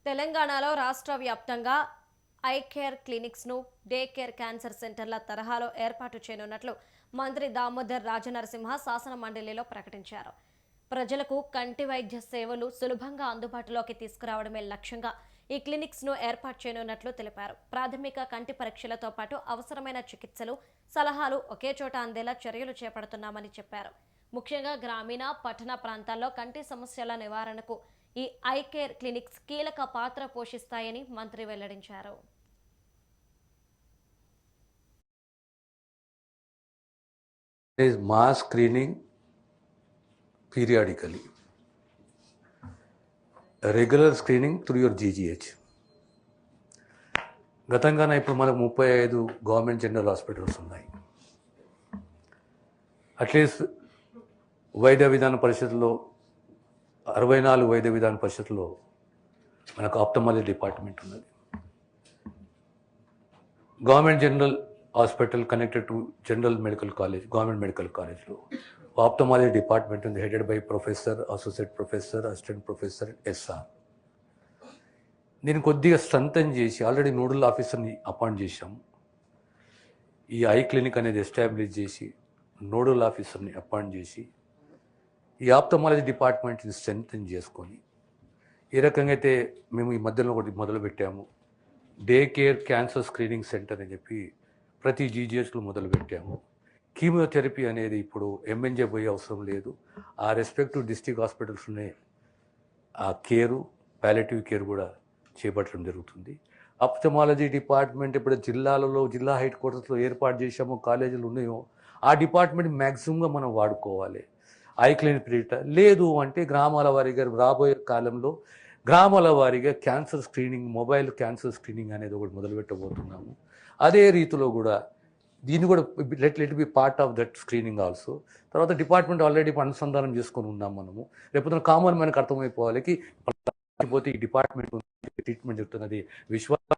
తెలంగాణలో రాష్ట్ర వ్యాప్తంగా ఐ కేర్ క్లినిక్స్ను డే కేర్ క్యాన్సర్ సెంటర్ల తరహాలో ఏర్పాటు చేయనున్నట్లు మంత్రి దామోదర్ రాజనరసింహ శాసన మండలిలో ప్రకటించారు. ప్రజలకు కంటి వైద్య సేవలు సులభంగా అందుబాటులోకి తీసుకురావడమే లక్ష్యంగా ఈ క్లినిక్స్ను ఏర్పాటు చేయనున్నట్లు తెలిపారు. ప్రాథమిక కంటి పరీక్షలతో పాటు అవసరమైన చికిత్సలు, సలహాలు ఒకే చోట అందేలా చర్యలు చేపడుతున్నామని చెప్పారు. ముఖ్యంగా గ్రామీణ, పట్టణ ప్రాంతాల్లో కంటి సమస్యల నివారణకు ఈ ఐ కేర్ క్లినిక్స్ కీలక పాత్ర పోషిస్తాయని మంత్రి వెల్లడించారు. There is mass screening periodically, a regular screening through your GGH. గతంగానే ఇప్పుడు మనకు 35 గవర్నమెంట్ జనరల్ హాస్పిటల్స్ ఉన్నాయి. అట్లీస్ట్ వైద్య విధాన పరిషత్లో 64 వైద్య విధాన పరిషత్లో మనకు ఆప్థమాలజీ డిపార్ట్మెంట్ ఉన్నది. Government general hospital connected to general medical college, government medical కాలేజ్లో ఆప్థమాలజీ డిపార్ట్మెంట్ ఉంది, headed by professor, associate professor, assistant professor SR. నేను కొద్దిగా స్ట్రెంథన్ చేసి ఆల్రెడీ నోడల్ ఆఫీసర్ని అపాయింట్ చేశాము. ఈ ఐ క్లినిక్ అనేది ఎస్టాబ్లిష్ చేసి నోడల్ ఆఫీసర్ని అపాయింట్ చేసి ఈ ఆప్థమాలజీ డిపార్ట్మెంట్ని స్ట్రెంథన్ చేసుకొని ఏ రకంగా అయితే మేము ఈ మధ్యలో ఒకటి మొదలుపెట్టాము, day care cancer screening centre అని చెప్పి ప్రతి జీజీహెచ్లో మొదలుపెట్టాము. కీమోథెరపీ అనేది ఇప్పుడు ఎంఎన్జే పోయే అవసరం లేదు. ఆ రెస్పెక్టివ్ డిస్ట్రిక్ట్ హాస్పిటల్స్లోనే ఆ కేరు, ప్యాలిటివ్ కేర్ కూడా చేపట్టడం జరుగుతుంది. ఆప్థమాలజీ డిపార్ట్మెంట్ ఇప్పుడు జిల్లాలలో, జిల్లా హెడ్ క్వార్టర్స్లో ఏర్పాటు చేసామో, కాలేజీలు ఉన్నాయో ఆ డిపార్ట్మెంట్ మ్యాక్సిమంగా మనం వాడుకోవాలి. ఐ క్లినిక్ లేదు అంటే గ్రామాల వారీగా రాబోయే కాలంలో గ్రామాల వారీగా cancer screening, mobile cancer screening అనేది ఒకటి మొదలుపెట్టబోతున్నాము. అదే రీతిలో కూడా దీన్ని కూడా let be part of that screening also. తర్వాత డిపార్ట్మెంట్ ఆల్రెడీ అనుసంధానం చేసుకొని ఉన్నాం మనము. లేకపోతే కామన్ మనకు అర్థమైపోవాలి పోతే ఈ డిపార్ట్మెంట్ ట్రీట్మెంట్ చెప్తున్నది విశ్వాసం